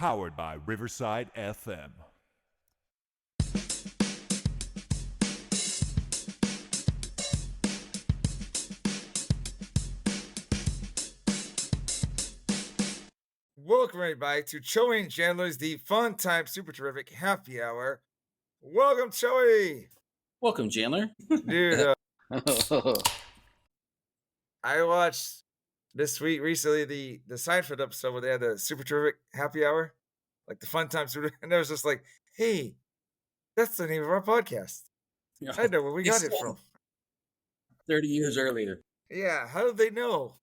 powered by Riverside FM. Welcome everybody to Joey and Chandler's The Fun Time Super Terrific Happy Hour. Welcome, Joey. Welcome, Chandler. Dude, I watched this week recently the Seinfeld episode where they had the Super Terrific Happy Hour, like the Fun Time Super, and I was just like, hey, that's the name of our podcast. I know where we got it from. 30 years earlier. Yeah, how did they know?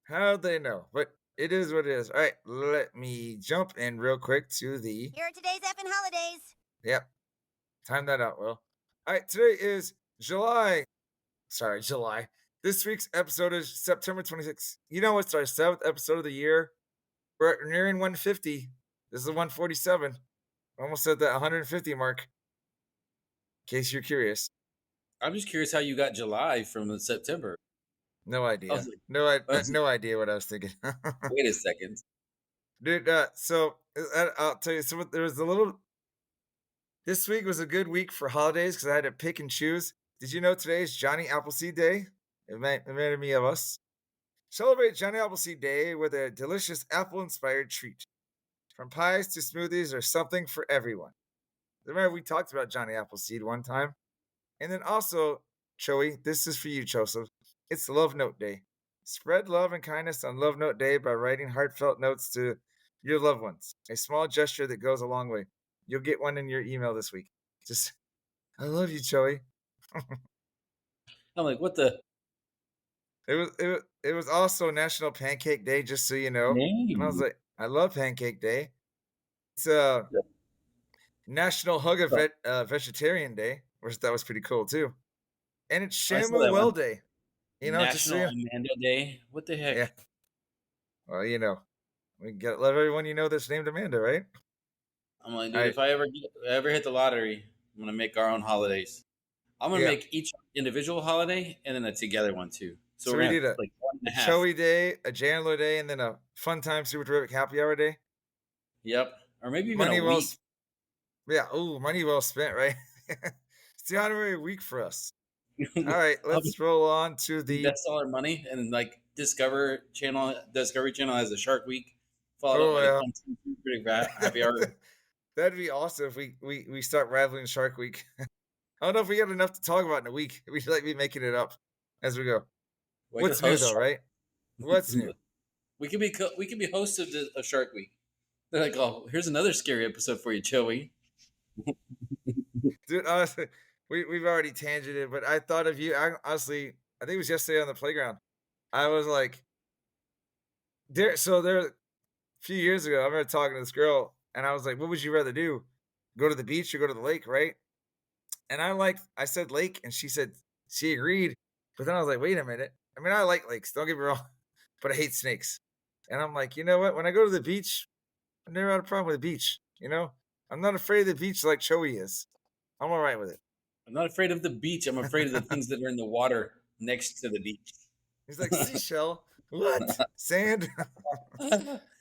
How'd they know? But it is what it is. All right, let me jump in real quick to the... Here are today's effing holidays. Yep. Time that out, Will. All right, today is July. This week's episode is September 26th. You know, it's our 7th episode of the year. We're nearing 150. This is 147. Almost at that 150 mark. In case you're curious. I'm just curious how you got July from September. No idea. Like, no idea what I was thinking. Wait a second. Dude, so I'll tell you, there was a little... This week was a good week for holidays because I had to pick and choose. Did you know today is Johnny Appleseed Day? It reminded me of us. Celebrate Johnny Appleseed Day with a delicious apple-inspired treat. From pies to smoothies, there's something for everyone. Remember, we talked about Johnny Appleseed one time. And then also, Joey, this is for you, Joseph. It's Love Note Day. Spread love and kindness on Love Note Day by writing heartfelt notes to your loved ones. A small gesture that goes a long way. You'll get one in your email this week. Just, I love you, Joey. I'm like, what the? It was also National Pancake Day, just so you know. And I was like, I love Pancake Day. It's National Hug a Vegetarian Day, which that was pretty cool too. And it's Shamuel Day. You know, National Amanda Day. What the heck? Yeah. Well, you know, we gotta let everyone you know that's named Amanda, right? I'm like, dude, if I ever hit the lottery, I'm gonna make our own holidays. I'm gonna make each individual holiday and then a together one too. So we did a 1.5. Joey Day, a Chandler Day, and then a Fun Time Super Terrific Happy Hour Day. Yep. Or maybe even a week. Yeah. Ooh, money well spent, right? It's the honorary week for us. All right, let's roll on to the... That's all our money. And like Discovery Channel has a Shark Week. Followed up by Fun Time Super Happy Hour. That'd be awesome if we start rivaling Shark Week. I don't know if we got enough to talk about in a week. We should be making it up as we go. What's new though, right? What's new? We could be hosts of Shark Week. They're like, oh, here's another scary episode for you, Joey. Dude, honestly, we've already tangented, but I thought of you. Honestly, I think it was yesterday on the playground. I was like, there a few years ago, I remember talking to this girl, and I was like, what would you rather do? Go to the beach or go to the lake, right? And I said lake, and she agreed. But then I was like, wait a minute. I mean, I like lakes, don't get me wrong, but I hate snakes. And I'm like, you know what? When I go to the beach, I've never had a problem with the beach. You know, I'm not afraid of the beach like Joey is. I'm all right with it. I'm not afraid of the beach. I'm afraid of the things that are in the water next to the beach. He's like, seashell. What? Sand?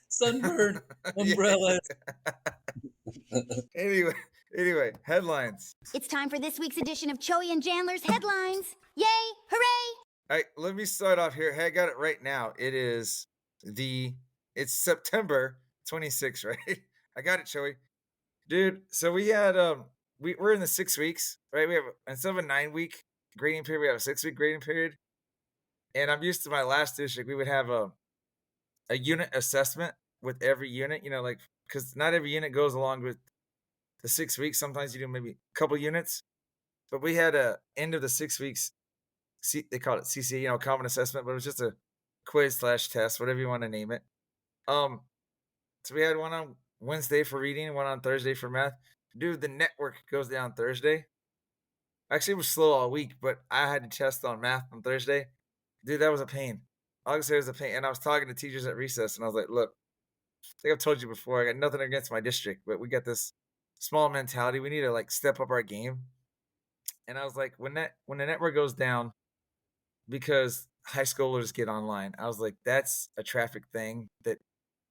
Sunburn. Umbrellas. Anyway, headlines. It's time for this week's edition of Joey and Chandler's Headlines. Yay! Hooray! All right, let me start off here. Hey, I got it right now. It's September 26th, right? I got it, Joey. Dude, so we had we're in the 6 weeks, right? We have, instead of a 9-week grading period, we have a 6-week grading period. And I'm used to my last district, we would have a unit assessment with every unit, you know, like, because not every unit goes along with the 6 weeks. Sometimes you do maybe a couple units, but we had a end of the 6 weeks. They call it CCA, you know, common assessment, but it was just a quiz/test, whatever you want to name it. So we had one on Wednesday for reading, one on Thursday for math. Dude, the network goes down Thursday. Actually, it was slow all week, but I had to test on math on Thursday. Dude, that was a pain. All I can say was a pain. And I was talking to teachers at recess, and I was like, look, I think I've told you before, I got nothing against my district, but we got this small mentality. We need to like step up our game. And I was like, when the network goes down because high schoolers get online, I was like, that's a traffic thing that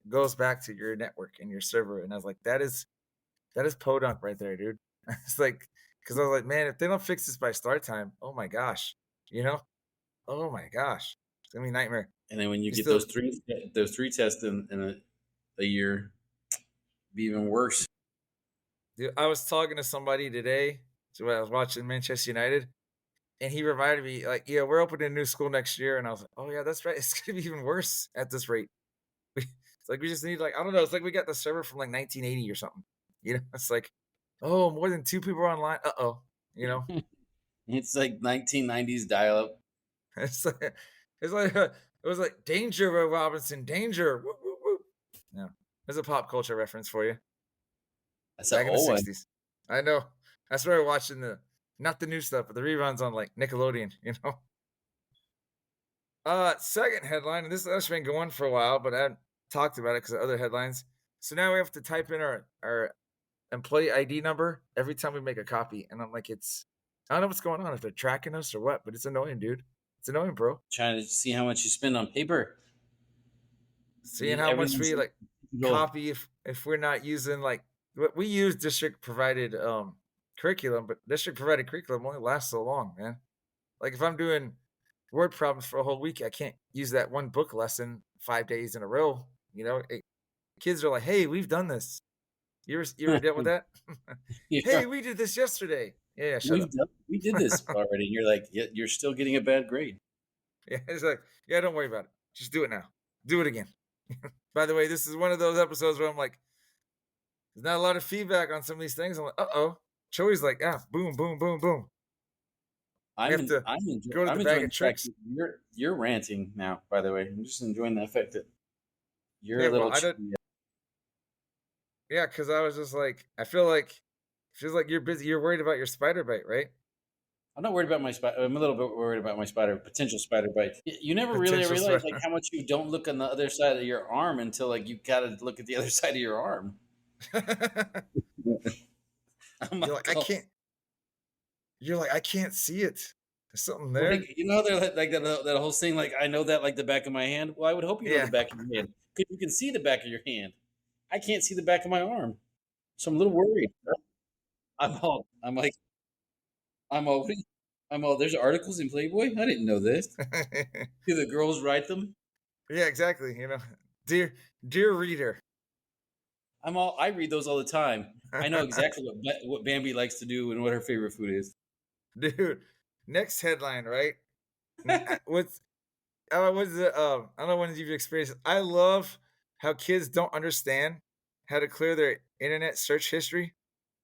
goes back to your network and your server. And I was like, that is podunk right there, dude. It's like, because I was like, man, if they don't fix this by start time, oh my gosh, you know, oh my gosh, it's gonna be a nightmare. And then when you You get still- those three tests in a year, be even worse. Dude, I was talking to somebody today. So I was watching Manchester United, and he reminded me, like, yeah, we're opening a new school next year. And I was like, oh, yeah, that's right. It's going to be even worse at this rate. It's like we just need, like, I don't know. It's like we got the server from like 1980 or something. You know, it's like, oh, more than 2 people are online. Uh-oh. You know, It's like 1990s dial up. it's like, it was like danger, Will Robinson, danger. Woo, woo, woo. Yeah. There's a pop culture reference for you. That's Back an in the old one. 60s. I know. I started watching not the new stuff, but the reruns on like Nickelodeon, you know. Second headline, and this has been going for a while, but I haven't talked about it because of other headlines. So now we have to type in our employee ID number every time we make a copy. And I'm like, I don't know what's going on, if they're tracking us or what, but it's annoying, dude. It's annoying, bro. Trying to see how much you spend on paper. Seeing how much we Everything's- copy if we're not using like what we use district provided curriculum, but district provided curriculum only lasts so long, man. Like if I'm doing word problems for a whole week, I can't use that one book lesson 5 days in a row. You know, kids are like, "Hey, we've done this. You ever dealt with that? Yeah. Hey, we did this yesterday. Yeah, shut up. We did this already. You're like, yeah, you're still getting a bad grade. Yeah, it's like, yeah, don't worry about it. Just do it now. Do it again. By the way, this is one of those episodes where I'm like, there's not a lot of feedback on some of these things. I'm like, uh-oh. Joey's like, boom, boom, boom, boom. I'm have to enjoying go to the bag of the fact tricks. that you're ranting now, by the way. I'm just enjoying the fact that you're Yeah, a little well, I don't- chubby. Yeah, because I was just like, I feels like you're busy. You're worried about your spider bite, right? I'm not worried about my spider. I'm a little bit worried about my potential spider bite. You never really Potential realize spider- like how much you don't look on the other side of your arm until like you gotta look at the other side of your arm. I'm You're like, I oh, can't. You're like, I can't see it. There's something there. like, you know, they're like that whole thing. Like I know that like the back of my hand. Well, I would hope you know Yeah. the back of your hand because you can see the back of your hand. I can't see the back of my arm, so I'm a little worried. I'm all. There's articles in Playboy. I didn't know this. Do the girls write them? Yeah, exactly. You know, dear reader. I read those all the time. I know exactly what Bambi likes to do and what her favorite food is. Dude, next headline, right? What's I don't know when you've experienced it. I love how kids don't understand how to clear their internet search history.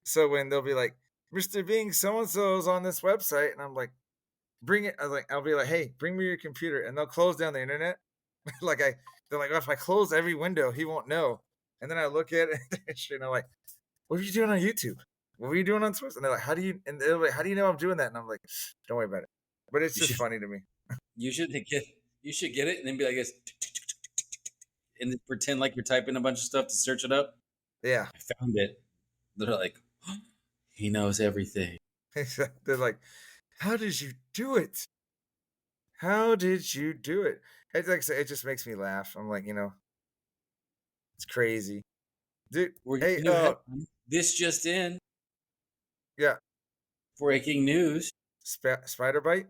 So when they'll be like, Mr. Bing, so and so's on this website, and I'm like, bring it. I'll be like, hey, bring me your computer, and they'll close down the internet. They're like, oh, if I close every window, he won't know. And then I look at it, and I'm like, what are you doing on YouTube? What are you doing on Twitter? And they're like, how do you know I'm doing that? And I'm like, don't worry about it. But it's You just should- funny to me. You should get it and then be like this, and then pretend like you're typing a bunch of stuff to search it up. Yeah. I found it. They're like, he knows everything. They're like, how did you do it? How did you do it? It's like, it just makes me laugh. I'm like, it's crazy. Dude, hey, This just in. Yeah. Breaking news. Spider bite?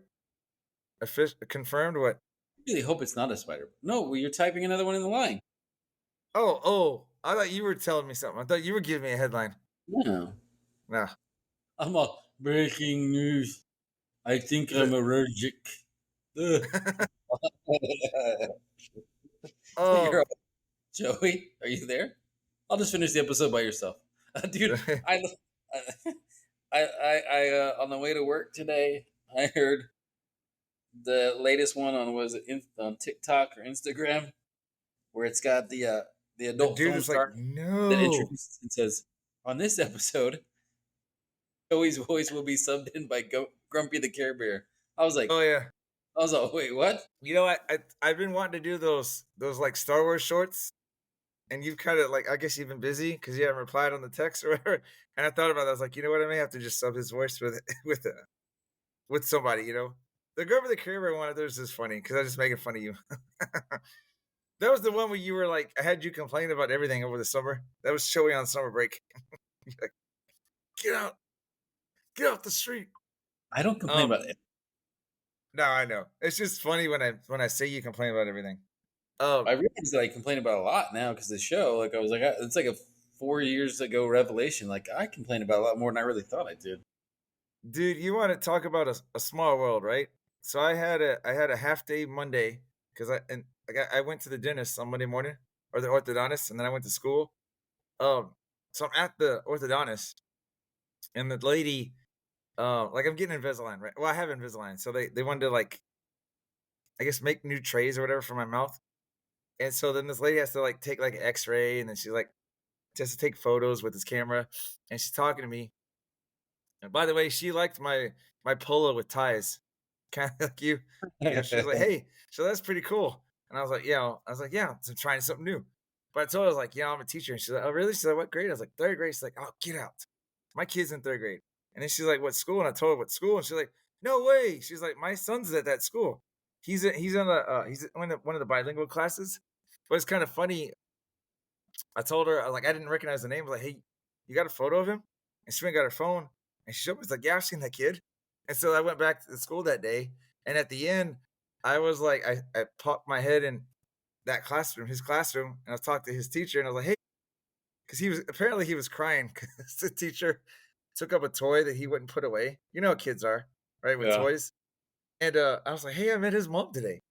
Confirmed what? I really hope it's not a spider. No, well, you're typing another one in the line. Oh, I thought you were telling me something. I thought you were giving me a headline. No. Nah. I'm all breaking news. I think I'm allergic. Ugh. Oh, You're all- Joey, are you there? I'll just finish the episode by yourself, dude. I on the way to work today, I heard the latest one on on TikTok or Instagram, where it's got the adult dude film is star like, no. that introduces and says, on this episode, Joey's voice will be subbed in by Grumpy the Care Bear. I was like, Oh yeah. wait, what? You know, I've been wanting to do those like Star Wars shorts, and you've kind of like, I guess you've been busy because you haven't replied on the text or whatever. And I thought about that. I was like, you know what? I may have to just sub his voice with somebody. The Grover the Care Bear one of theirs is funny because I was just making fun of you. That was the one where you were like, I had you complain about everything over the summer. That was Joey on summer break. You're like, get out, get off the street. I don't complain about it. No, I know. It's just funny when I say you complain about everything. Um, I realize that I complain about a lot now because the show. Like I was like, it's like a 4 years ago revelation. Like I complain about a lot more than I really thought I did. dude, you want to talk about a small world, right? So I had a half day Monday because I went to the dentist on Monday morning or the orthodontist, and then I went to school. So I'm at the orthodontist, and the lady, like I'm getting Invisalign, right? Well, I have Invisalign, so they wanted to like, I guess, make new trays or whatever for my mouth, and so then this lady has to like take like an X-ray, and then she's like, she has to take photos with this camera, and she's talking to me. And by the way, she liked my polo with ties, kind of like you. She was like, "Hey, so that's pretty cool." And I was like, "Yeah." I was like, "Yeah, I'm trying something new." But I told her, I was like, "Yeah, I'm a teacher." And she's like, "Oh, really?" She's like, "What grade?" I was like, "Third grade." She's like, "Oh, get out. My kid's in third grade." And then she's like, "What school?" And I told her what school. And she's like, "No way." She's like, "My son's at that school. He's in he's in one of the bilingual classes." But it's kind of funny. I told her, like, I didn't recognize the name. I was like, "Hey, you got a photo of him?" And she went and got her phone, and she showed me. Was like, "Yeah, I've seen that kid." And so I went back to the school that day, and at the end, I was like, I popped my head in that classroom, his classroom, and I talked to his teacher, and I was like, "Hey," because he was crying because the teacher took up a toy that he wouldn't put away. You know how kids are, right, with Yeah. toys. And I was like, "Hey, I met his mom today."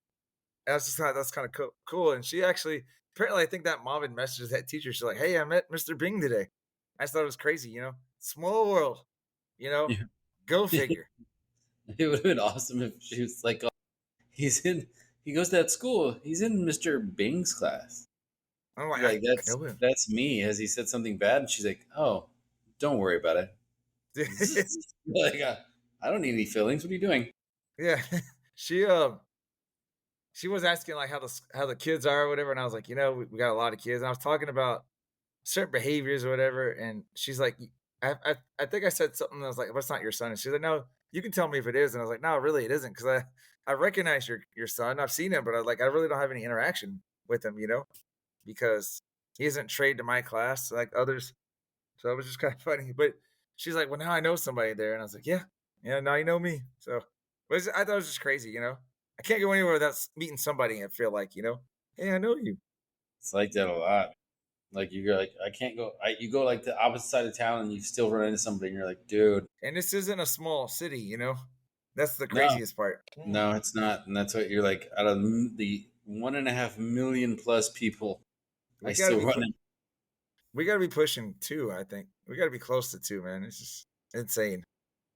And I was just thought that's kind of cool. And she actually, apparently, I think that mom had messaged that teacher. She's like, "Hey, I met Mr. Bing today." I just thought it was crazy, small world, you know, Yeah. go figure. It would have been awesome if she was like, oh, he's in. He goes to that school. He's in Mr. Bing's class. I'm like, You're like, I know him. that's me. Has he said something bad? And she's like, oh, don't worry about it. Like, I don't need any feelings. What are you doing? Yeah, she she was asking like how the kids are or whatever, and I was like, we got a lot of kids. And I was talking about certain behaviors or whatever, and she's like, I think I said something that was like, "But it's not your son." And she's like, "No, you can tell me if it is." And I was like, "No, really, it isn't, because I recognize your son. I've seen him, but I really don't have any interaction with him, because he isn't trained to my class like others." So it was just kind of funny. But she's like, "Well, now I know somebody there," and I was like, "Yeah, yeah, now you know me." So I thought it was just crazy. I can't go anywhere without meeting somebody. I feel like, "Hey, I know you." It's like that a lot. Like you go, like I can't go. You go like the opposite side of town, and you still run into somebody, and you're like, dude, And this isn't a small city. That's the no, craziest part. no, it's not. And that's what you're like. Out of the 1.5 million plus people, I We gotta still be run. we gotta be pushing two. I think we gotta be close to two, man. It's just insane,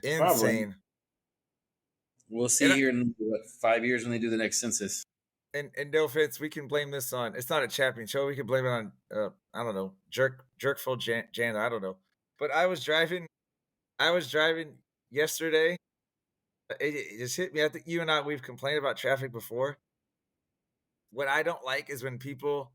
Probably. insane. We'll And see here in what 5 years when they do the next census. and no offense, we can blame this on. It's not a champion show. We can blame it on. I don't know, jerkful Jan. I don't know. But I was driving. Yesterday. It just hit me. I think you and we've complained about traffic before. What I don't like is when people,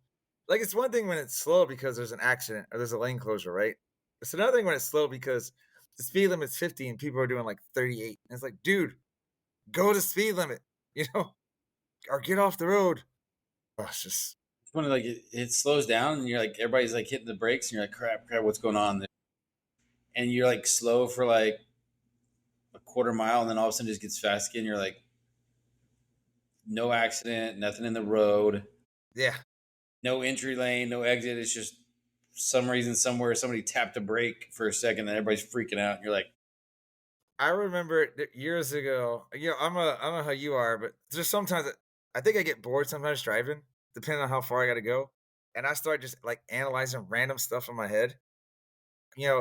like, it's one thing when it's slow because there's an accident or there's a lane closure, right? It's another thing when it's slow because the speed limit's 50 and people are doing like 38. And it's like, dude, go to speed limit, you know, or get off the road. Oh, it's just, It's when like it slows down, and you're like everybody's like hitting the brakes, and you're like, crap, what's going on? And you're like slow for like a quarter mile, and then all of a sudden it just gets fast again. You're like, no accident, nothing in the road, yeah. no entry lane, no exit. It's just some reason somewhere somebody tapped a brake for a second, and everybody's freaking out. And you're like, I remember years ago, I don't know how you are, but just sometimes I think I get bored sometimes driving, depending on how far I got to go. And I start just like analyzing random stuff in my head,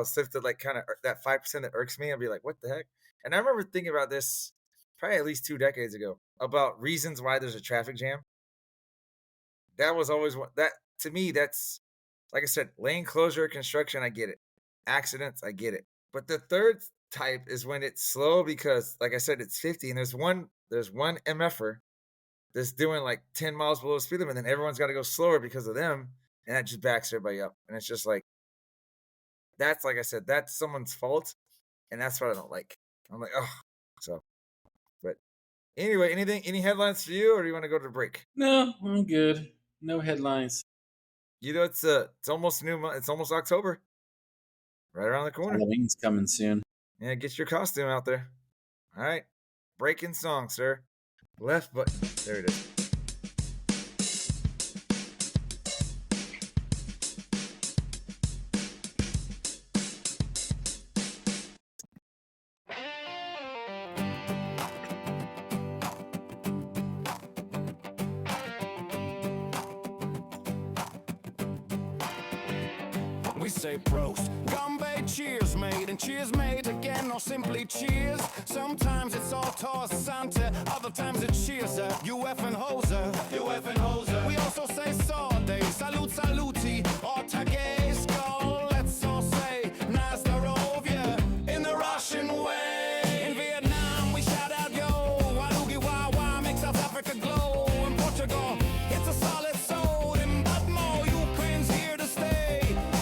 stuff that like kind of that 5% that irks me. I'll be like, what the heck? And I remember thinking about this probably at least 2 decades ago about reasons why there's a traffic jam. That was always what that to me, that's like I said, lane closure, construction, I get it. Accidents, I get it. But the third type is when it's slow because, like I said, it's 50 and there's one MFer that's doing like 10 miles below the speed limit, and then everyone's got to go slower because of them, and that just backs everybody up. And it's just like, that's, like I said, that's someone's fault, and that's what I don't like. I'm like, oh, so. But anyway, any headlines for you, or do you want to go to the break? no, I'm good. No headlines. You know, it's almost new month. It's almost October, right around the corner. Halloween's coming soon. Yeah, get your costume out there. All right, breaking song, sir. Left button. There it is. We say prost, Gumby, cheers mate, and cheers mate again, or simply cheers. Sometimes it's all toss Santa, other times it's cheers up, you effing hoser, you effing hoser. We also say sawday, salute saluti, or tagay, skull. Let's all say Nazdarovia in the Russian way. In Vietnam we shout out yo, Walugi Wawa makes South Africa glow. In Portugal it's a solid soul, in Budmo Ukraine's here to stay.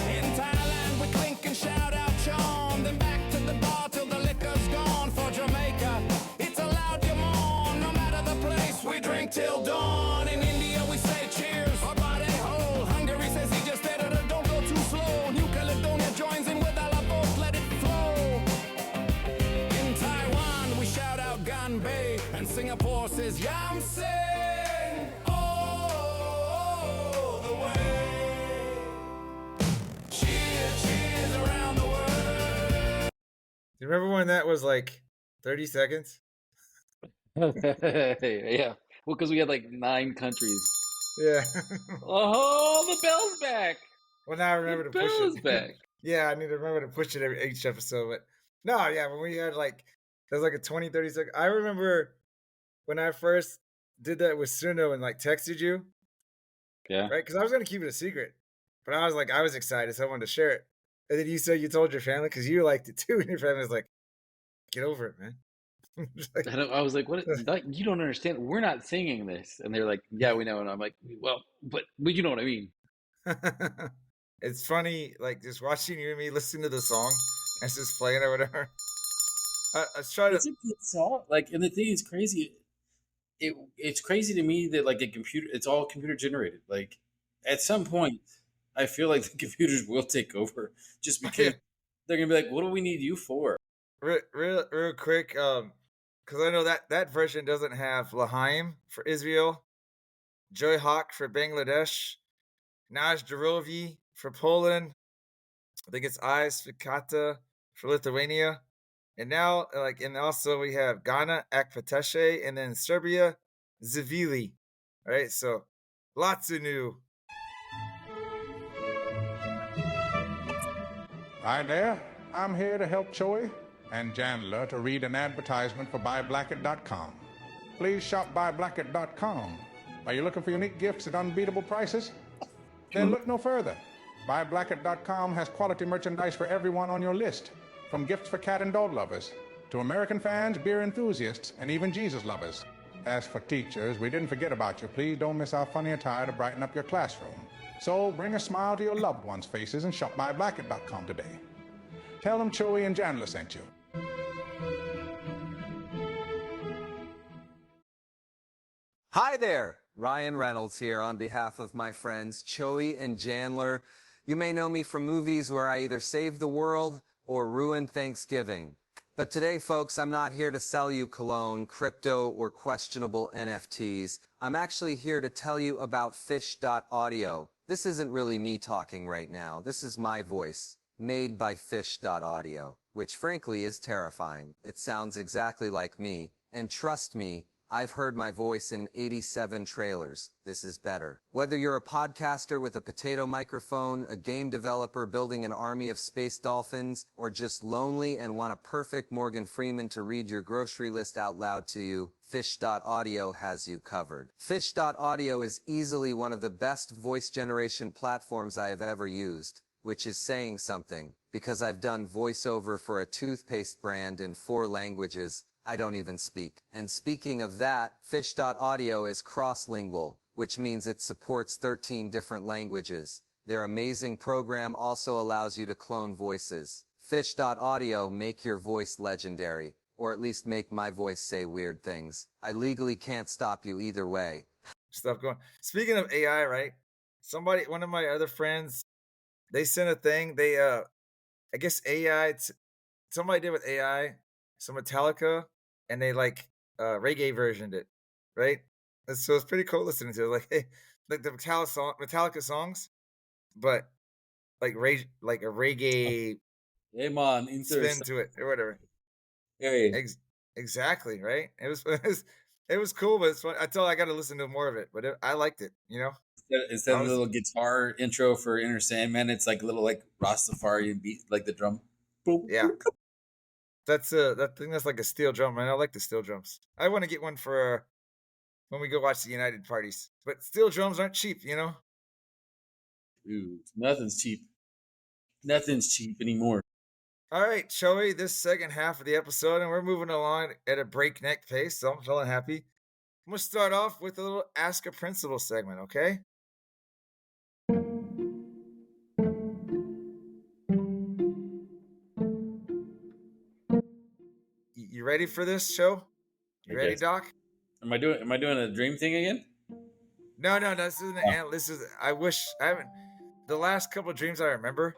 In Thailand we clink and shout out Chon, then back to the bar till the liquor's gone. For Jamaica it's allowed you mourn, no matter the place we drink till dawn. In India we say cheers, or body hole. Hungary says he just did it, don't go too slow. New Caledonia joins in with a la vote, let it flow. In Taiwan we shout out Ganbei, and Singapore says Yam Sing. Oh, the way. Cheers, cheers around the world. Do you remember when that was like 30 seconds? Yeah. Well, because we had like 9 countries. Yeah. Oh, the bell's back. Well, now I remember The to push bell's it. back. Yeah, I need to remember to push it each episode. But no, yeah, when we had like, there's like a 20, 30 second. I remember when I first did that with Suno and like texted you, Yeah. right? Because I was going to keep it a secret. But I was excited, so I wanted to share it. And then you said you told your family because you liked it too. And your family was like, get over it, man. Just like, And I was like, "What? You don't understand. We're not singing this." And they're like, "Yeah, we know." And I'm like, "Well, but you know what I mean." it's funny, like just watching you and me listen to the song as it's playing or whatever. I was trying It's to. a good song. Like, and the thing is crazy. It's crazy to me that like it's all computer generated. Like, at some point, I feel like the computers will take over just because they're gonna be like, "What do we need you for?" Real quick, because I know that version doesn't have Lahaim for Israel, Joy Hawk for Bangladesh, Naj Darovi for Poland. I think it's Eyes Fikata for Lithuania, and now and also we have Ghana Akpateshe, and then Serbia Zavili. All right, so lots of new. Hi there. I'm here to help Choi and Chandler to read an advertisement for BuyBlacket.com. Please shop BuyBlacket.com. Are you looking for unique gifts at unbeatable prices? Then look no further. BuyBlacket.com has quality merchandise for everyone on your list, from gifts for cat and dog lovers to American fans, beer enthusiasts, and even Jesus lovers. As for teachers, we didn't forget about you. Please don't miss our funny attire to brighten up your classroom. So bring a smile to your loved ones' faces and shop BuyBlacket.com today. Tell them Chewy and Chandler sent you. Hi there, Ryan Reynolds here on behalf of my friends Joey and Chandler. You may know me from movies where I either save the world or ruin Thanksgiving. But today, folks, I'm not here to sell you cologne, crypto, or questionable NFTs. I'm actually here to tell you about Fish.audio. This isn't really me talking right now. This is my voice, made by Fish.audio, which frankly is terrifying. It sounds exactly like me, and trust me, I've heard my voice in 87 trailers. This is better. Whether you're a podcaster with a potato microphone, a game developer building an army of space dolphins, or just lonely and want a perfect Morgan Freeman to read your grocery list out loud to you, Fish.audio has you covered. Fish.audio is easily one of the best voice generation platforms I have ever used, which is saying something, because I've done voiceover for a toothpaste brand in 4 languages I don't even speak. And speaking of that, Fish.audio is cross-lingual, which means it supports 13 different languages. Their amazing program also allows you to clone voices. Fish.audio make your voice legendary, or at least make my voice say weird things. I legally can't stop you either way. stuff going. Speaking of AI, right? One of my other friends, they sent a thing. I guess somebody did with AI, some Metallica, and they like reggae versioned it, right? And so it's pretty cool listening to it. Like, hey, like the Metallica songs, but like a reggae Hey man, spin to it or whatever. Hey. Exactly, right? It was cool, but it's fun. I got to listen to more of it, but I liked it. Instead of I the was- little guitar intro for Inner Sandman, it's like a little like Rastafarian beat, like the drum. Boop. Yeah, that thing that's like a steel drum, man. I like the steel drums. I want to get one for when we go watch the United parties. But steel drums aren't cheap, Dude, nothing's cheap. Nothing's cheap anymore. All right, Joey, this second half of the episode, and we're moving along at a breakneck pace, so I'm feeling happy. I'm gonna start off with a little Ask a Principal segment, okay? You ready for this show? You ready, guess. Doc? Am I doing a dream thing again? No, this isn't. This is. I wish I haven't. The last couple of dreams I remember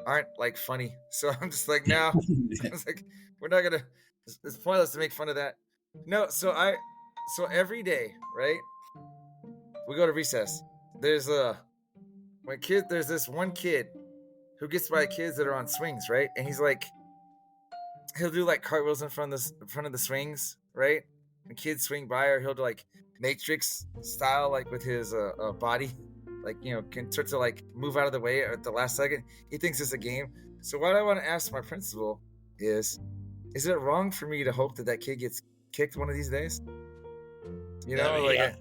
aren't like funny, so I'm just like, no. I was like, we're not gonna. It's pointless to make fun of that. No, so every day, right? We go to recess. There's there's this one kid who gets by kids that are on swings, right? And he's like, he'll do like cartwheels in front of the swings, right? And kids swing by, or he'll do like Matrix style, like with his body, like can start to like move out of the way at the last second. He thinks it's a game. So what I want to ask my principal is it wrong for me to hope that kid gets kicked one of these days? Yeah.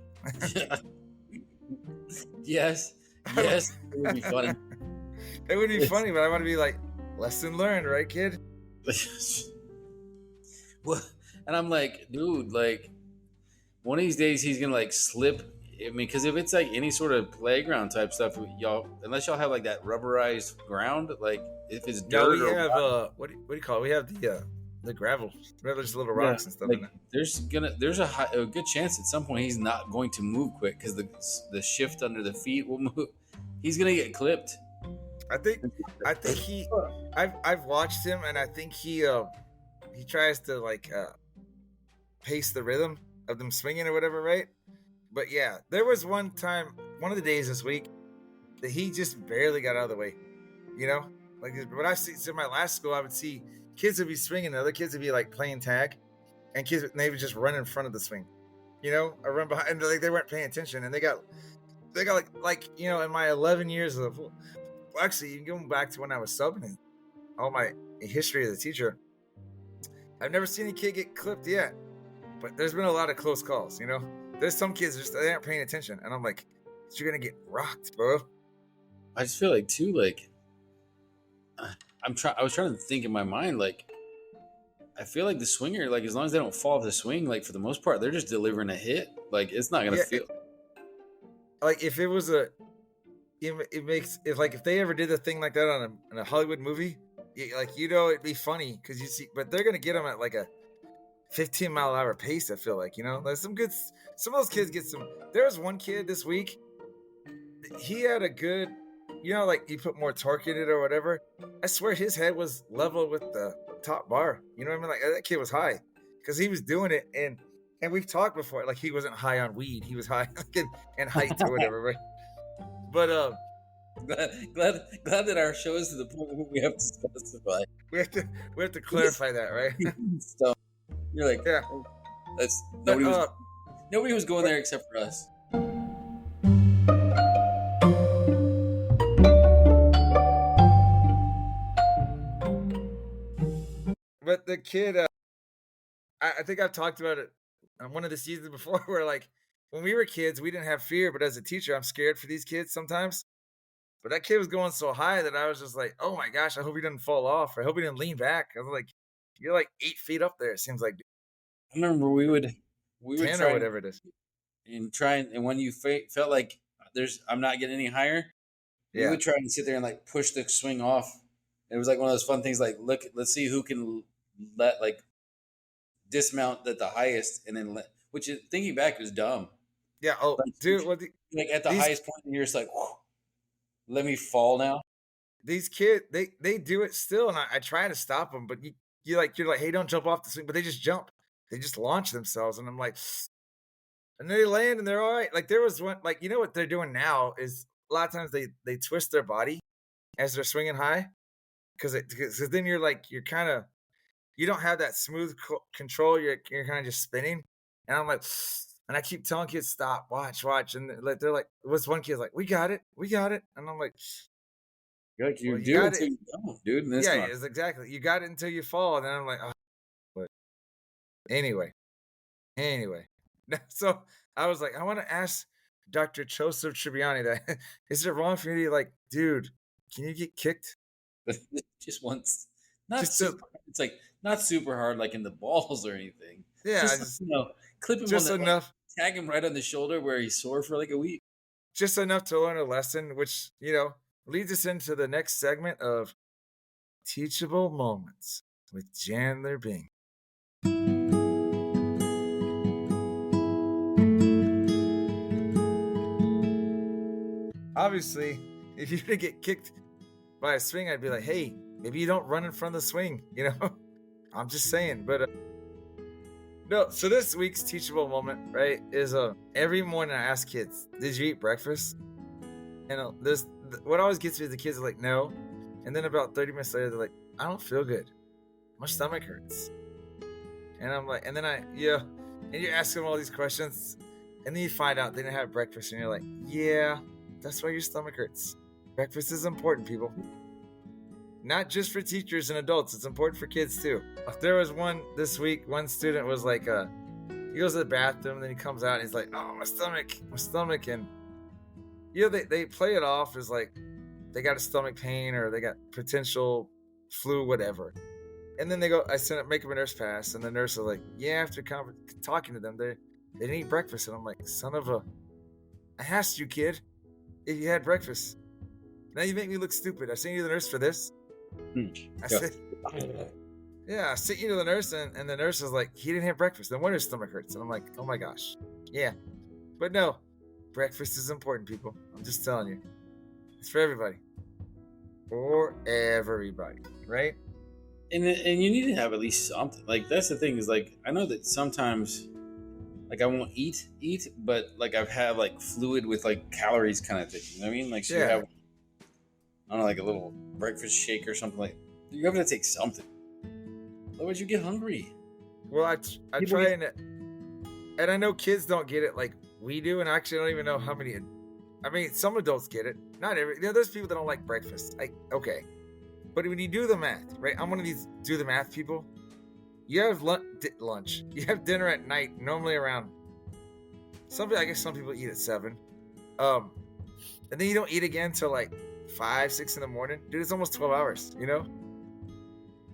Yes, it would be funny. It would be funny, but I want to be like, lesson learned, right, kid? Well, and I'm like, dude, like one of these days he's gonna like slip. I mean, because if it's like any sort of playground type stuff, unless y'all have like that rubberized ground, like if it's No, dirt, we or have what do you call it? We have the gravel. We have just little rocks and stuff like, in it. there's a good chance at some point he's not going to move quick because the shift under the feet will move. He's gonna get clipped. I think I've watched him, and I think he tries to like pace the rhythm of them swinging or whatever, right? But yeah, there was one of the days this week that he just barely got out of the way. Like when I see in my last school, I would see kids would be swinging, and other kids would be like playing tag, and they would just run in front of the swing, or run behind, and like they weren't paying attention, and they got like in my 11 years of, well, actually, going back to when I was subbing and all my history as a teacher, I've never seen a kid get clipped yet, but there's been a lot of close calls. There's some kids they aren't paying attention, and I'm like, you're gonna get rocked, bro. I just feel like too, like I was trying to think in my mind, like I feel like the swinger, like as long as they don't fall off the swing, like for the most part, they're just delivering a hit. Like it's not gonna feel like if it was if they ever did a thing like that in a Hollywood movie, it'd be funny because you see, but they're gonna get them at like a 15-mile-an-hour pace. I feel like like some of those kids get some. There was one kid this week. He had a good, like he put more torque in it or whatever. I swear his head was level with the top bar. You know what I mean? Like that kid was high because he was doing it, and we've talked before. Like he wasn't high on weed. He was high in height or whatever, right? But glad that our show is to the point where we have to specify. We have to clarify that, right? So you're like, yeah, that's nobody was going there except for us. But the kid, I think I've talked about it on one of the seasons before, where like when we were kids, we didn't have fear, but as a teacher, I'm scared for these kids sometimes. But that kid was going so high that I was just like, oh my gosh, I hope he doesn't fall off. I hope he didn't lean back. I was like, you're like 8 feet up there, it seems like. I remember we would 10 try or whatever it is. And when you felt like I'm not getting any higher, we would try and sit there and like push the swing off. It was like one of those fun things, like, let's see who can dismount at the highest, and then thinking back, it was dumb. Yeah. Oh, Like, dude. Well, like at the these highest point, and you're just like, "Whew, let me fall now." these kids, they do it still, and I try to stop them, but you're like, hey, don't jump off the swing, but they just jump. They just launch themselves, and I'm like, and they land, and they're all right. Like there was one, like you know what they're doing now is a lot of times they twist their body as they're swinging high because then you're kind of you don't have that smooth control. You're kind of just spinning, and I'm like, and I keep telling kids stop, watch, and they're like, what's one kid's like, we got it, and I'm like, You're like, well, you you do got until it, you don't, dude, and it's yeah, not. it's exactly, you got it until you fall, and then I'm like, oh, but anyway, so I was like, I want to ask Dr. Joseph Tribbiani that is it wrong for me to like, dude, can you get kicked? Just once, not Just to, super. It's like not super hard, like in the balls or anything. yeah, Just clip him on just the like, enough. tag him right on the shoulder where he's sore for like a week. Just enough to learn a lesson, which, leads us into the next segment of Teachable Moments with Chandler Bing. Obviously, if you were to get kicked by a swing, I'd be like, hey, maybe you don't run in front of the swing, I'm just saying, but no, so this week's teachable moment, right, is every morning I ask kids, did you eat breakfast? And what always gets me is the kids are like, no. And then about 30 minutes later, they're like, I don't feel good. My stomach hurts. And I'm like, and then and you ask them all these questions, and then you find out they didn't have breakfast, and you're like, yeah, that's why your stomach hurts. Breakfast is important, people. Not just for teachers and adults, it's important for kids too. There was one this week, one student was like, he goes to the bathroom, then he comes out and he's like, oh, my stomach. And, they play it off as like, they got a stomach pain or they got potential flu, whatever. And then make them a nurse pass, and the nurse is like, yeah, after talking to them, they didn't eat breakfast. And I'm like, I asked you, kid, if you had breakfast. Now you make me look stupid. I sent you to the nurse for this. I said, yeah, I sent you to the nurse, and the nurse was like, he didn't have breakfast. No wonder his stomach hurts. And I'm like, oh my gosh. Yeah. But no, breakfast is important, people. I'm just telling you. It's for everybody. For everybody, right? And you need to have at least something. Like that's the thing is like I know that sometimes like I won't eat, but like I've had like fluid with like calories kind of thing. You know what I mean? Like so you have I don't know, like a little breakfast shake or something like you have to take something. Otherwise you get hungry. Well, I try and I know kids don't get it like we do, and actually I don't even know how many. I mean, some adults get it. Not every. There's people that don't like breakfast. Okay, but when you do the math, right? I'm one of these do the math people. You have lunch. You have dinner at night, normally around. I guess some people eat at 7, and then you don't eat again till like 5, 6 in the morning. Dude, it's almost 12 hours.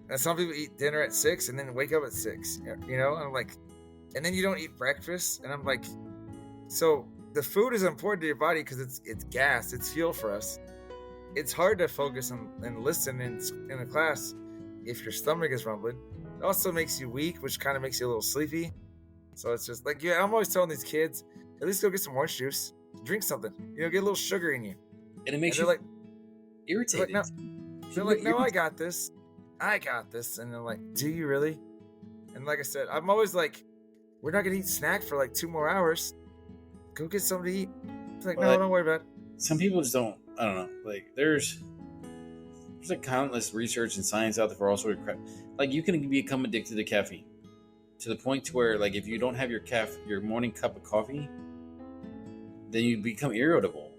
And some people eat dinner at 6 and then wake up at 6. And I'm like, and then you don't eat breakfast, and I'm like, so the food is important to your body because it's gas, it's fuel for us. It's hard to focus and listen in a class if your stomach is rumbling. It also makes you weak, which kind of makes you a little sleepy. So it's just like, I'm always telling these kids, at least go get some orange juice, drink something, get a little sugar in you. And it makes you like irritated. They're like, no, I got this. And they're like, do you really? And like I said, I'm always like, we're not going to eat snack for like 2 more hours. Go get something to eat. It's like, no, don't worry about it. Some people just don't, I don't know. Like there's like countless research and science out there for all sorts of crap. Like you can become addicted to caffeine to the point to where like if you don't have your morning cup of coffee, then you become irritable.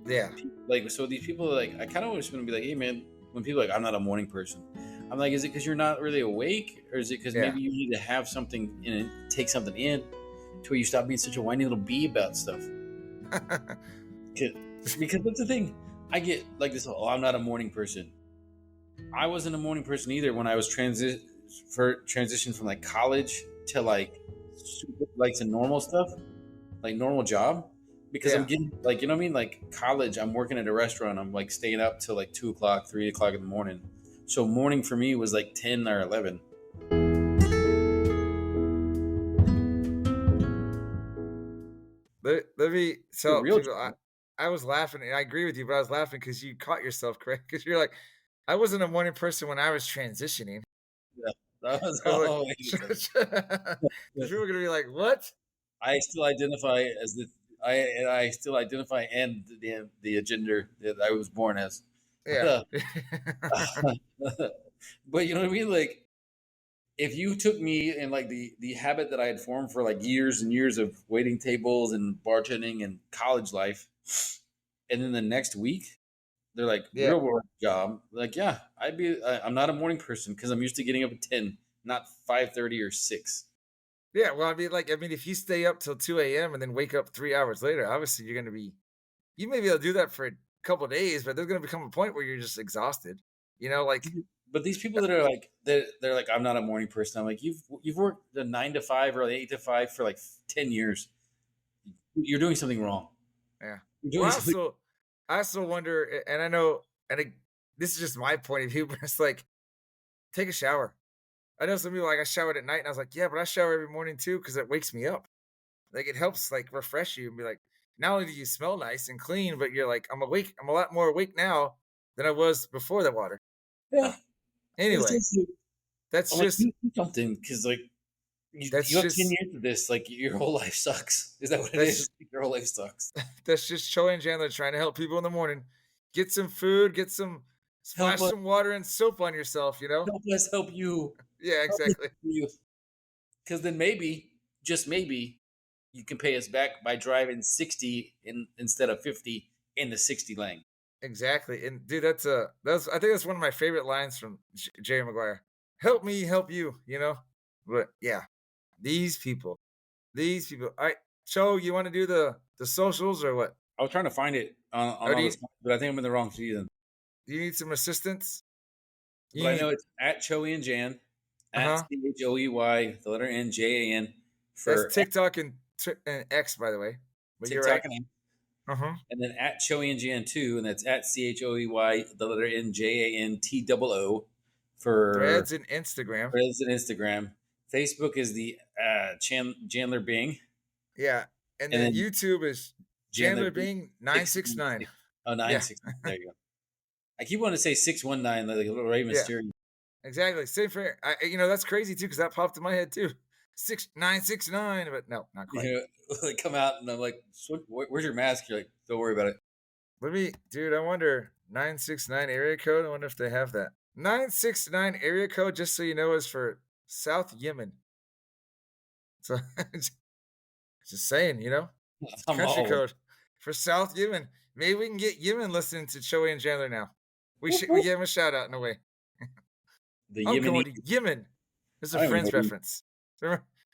Yeah. Like so these people like I kind of just want to be like, hey man, when people are like I'm not a morning person, I'm like, is it because you're not really awake, or is it because maybe you need to have something in it, take something in, to where you stop being such a whiny little bee about stuff? Because that's the thing. I get like this. Oh, I'm not a morning person. I wasn't a morning person either when I was transition from like college to like some normal stuff, like normal job. Because I'm getting like, you know what I mean? Like college, I'm working at a restaurant. I'm like staying up till like 2 o'clock, 3 o'clock in the morning. So morning for me was like 10 or 11. Let let me It's a tell real people drama. I was laughing, and I agree with you, but I was laughing because you caught yourself, correct? Because you're like, I wasn't a morning person when I was transitioning. Yeah, that was I was like, always because yeah. people are gonna be like, "What?" I still identify as I still identify and the gender that I was born as. But Yeah. but you know what I mean? Like if you took me and like the habit that I had formed for like years and years of waiting tables and bartending and college life, and then the next week they're like Yeah. real world job, like yeah, I'm not a morning person because I'm used to getting up at 10, not 5:30 or 6. Yeah, well, I mean, if you stay up till 2 a.m. and then wake up 3 hours later, obviously you're gonna be you may be able to do that for a couple of days, but there's gonna become a point where you're just exhausted. Like But these people that are like they're like I'm not a morning person. I'm like you've worked the 9 to 5 or the 8 to 5 for like 10 years. You're doing something wrong. yeah. You're doing Well, something. I also wonder, and I know, this is just my point of view, but it's like, take a shower. I know some people like I showered at night, and I was like, yeah, but I shower every morning too because it wakes me up. Like it helps like refresh you and be like, not only do you smell nice and clean, but you're like, I'm awake. I'm a lot more awake now than I was before the water. Yeah. It's Anyway, just, that's I'm like just do something because like that's you have 10 just years of this. Like your whole life sucks. Is that what it that's is? Your whole life sucks. that's just Joey and Chandler trying to help people in the morning. Get some food, Help splash us, some water and soap on yourself. help us help you. Yeah, Help us exactly, help you. Because then maybe, just maybe, you can pay us back by driving 60 instead of 50 in the 60 lane. exactly. And dude, that's I think that's one of my favorite lines from Jerry Maguire. Help me, help you. But yeah, these people, All right, Joe, you want to do the socials or what? I was trying to find it on Or all this, but I think I'm in the wrong season. do you need some assistance? But I know it's at Choey and Jan, at Uh-huh. CHOEY, the letter N, JAN, for That's TikTok and X, by the way. But you're TikTok right. and Uh-huh. then at Choey and Jan too, and that's at CHOEY, the letter N, JANTOO for Threads and Instagram. Threads and Instagram. Facebook is the Chandler Bing, Yeah. And and then then YouTube is Chandler Bing 969. Oh, Yeah. 969. There you go. I keep wanting to say 619, like a little Rey Yeah. Mysterio. Exactly. Same for that's crazy too, because that popped in my head too. 6969, but no, not quite. You know, they come out and I'm like, "Where's your mask?" You're like, "Don't worry about it." Dude, I wonder 969 area code. I wonder if they have that. 969 area code, just so you know, is for South Yemen. So just saying, I'm country all code for South Yemen. Maybe we can get Yemen listening to Joey and Chandler now. We give him a shout out in a way. the I'm going Yemeni. to Yemen. This is I a don't even Friends know who- reference.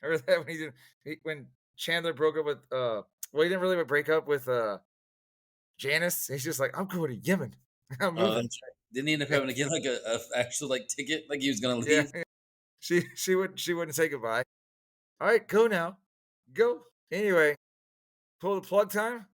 Remember that when Chandler broke up with well, he didn't really break up with Janice. He's just like, I'm going to Yemen. I'm Oh, moving. that's right. Didn't he end up having to get like a actual like ticket, like he was gonna Yeah, leave? she wouldn't say goodbye. All right, go now, go. Anyway, pull the plug time.